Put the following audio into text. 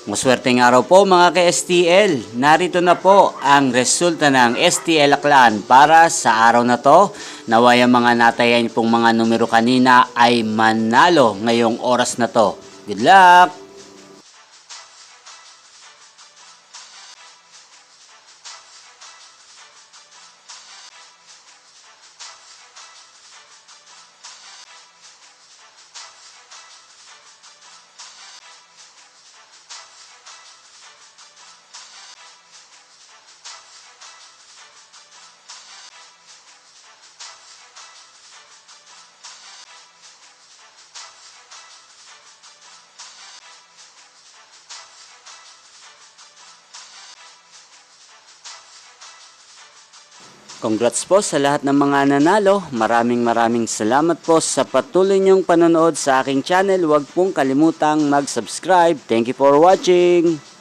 Maswerteng araw po mga ka-STL. Narito na po ang resulta ng STL Aklan para sa araw na to. Naway ang mga natayan pong mga numero kanina ay manalo ngayong oras na to. Good luck! Congrats po sa lahat ng mga nanalo. Maraming salamat po sa patuloy niyong panonood sa aking channel. Huwag pong kalimutang mag-subscribe. Thank you for watching.